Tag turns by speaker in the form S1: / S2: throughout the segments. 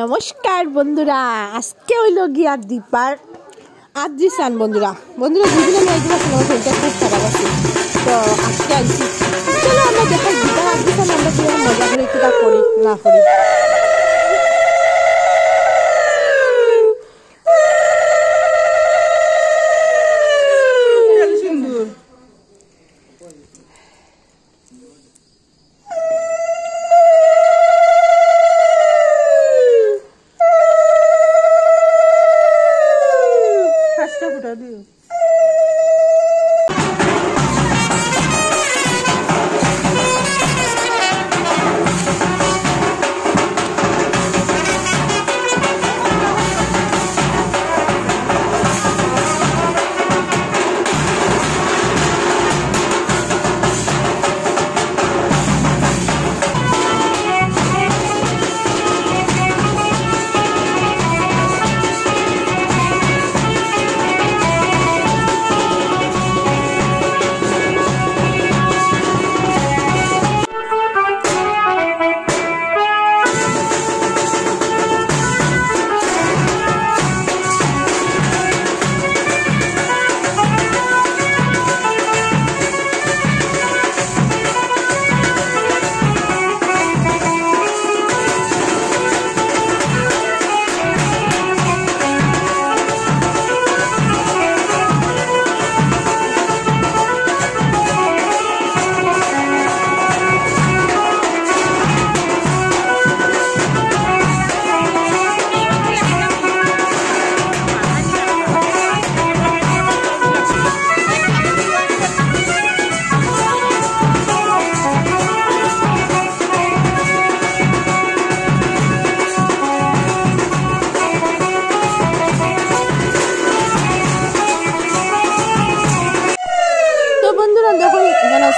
S1: নমস্কার বন্ধুরা, আজকে হইল গিয়া দীপার আদ্রিসান। বন্ধুরা দুদিনে মেয়ে দিবস শরীরটা খুব খারাপ আছে, তো আজকে আইছি। চলো আমরা দেখাই দীপার আদ্রিসান আমরা কীরকম মজা করে একটু করি না করি।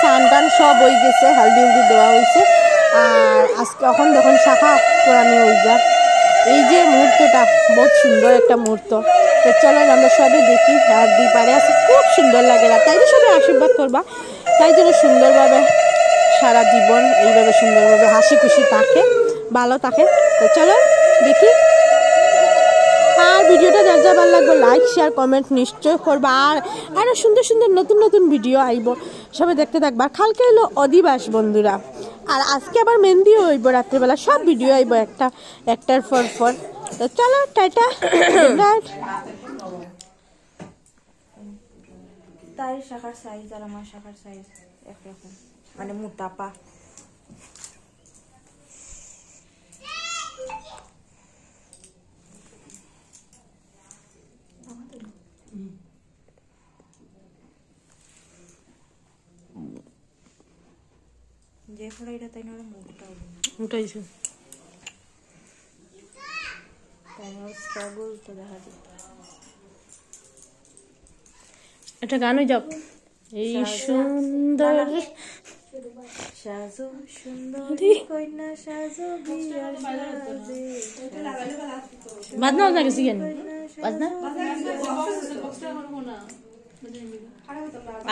S1: স্নান টান সব হয়ে গেছে, হলদি উলদি দেওয়া হয়েছে। আর আজকে এখন দেখুন শাখা করানো হয়ে যাক। এই যে মুহূর্তটা বহুত সুন্দর একটা মুহূর্ত, তো চলো আমরা সবাই দেখি। আর দীপারে আছে খুব সুন্দর লাগে, তাই তো সবাই আশীর্বাদ করবা, তাই জন্য সুন্দরভাবে সারা জীবন এইভাবে সুন্দরভাবে হাসি খুশি থাকে, ভালো থাকে। তো চলো দেখি। আর ভিডিওটা যার যা ভালো লাগবে লাইক শেয়ার কমেন্ট নিশ্চয় করবা। আর আরও সুন্দর সুন্দর নতুন নতুন ভিডিও আইব, সবাই দেখতে থাকবা। কালকে হলো অধিবাস বন্ধুরা, আর আজকে আবার মেহেন্দিও হইব রাত্রিবেলা, সব ভিডিও আইব একটার পর। তো চলো টাটা, গুড নাইট।
S2: তাই শাখার সাইজ আর আমার শাখার সাইজ একরকম, মানে মোটা পা। যে ফোড়াইটা তাই না
S1: উঠাইছে,
S2: তাই স্ট্রাগল তো দেখা যায়।
S1: একটা গান হয়ে যাও, এই সুন্দর
S2: সাজো সুন্দরী কন্যা সাজো বিয়ার সাজে।
S1: বাজনা বাজনা গেছি কেন বাজনা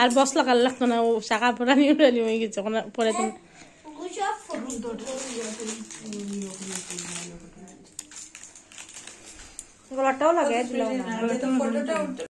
S1: আর বস লাগার লাগতো না, ও শাখা পরানি উড়ানি হয়ে গেছে পরে। তুমি
S2: গলাটাও লাগাই দিলাম না।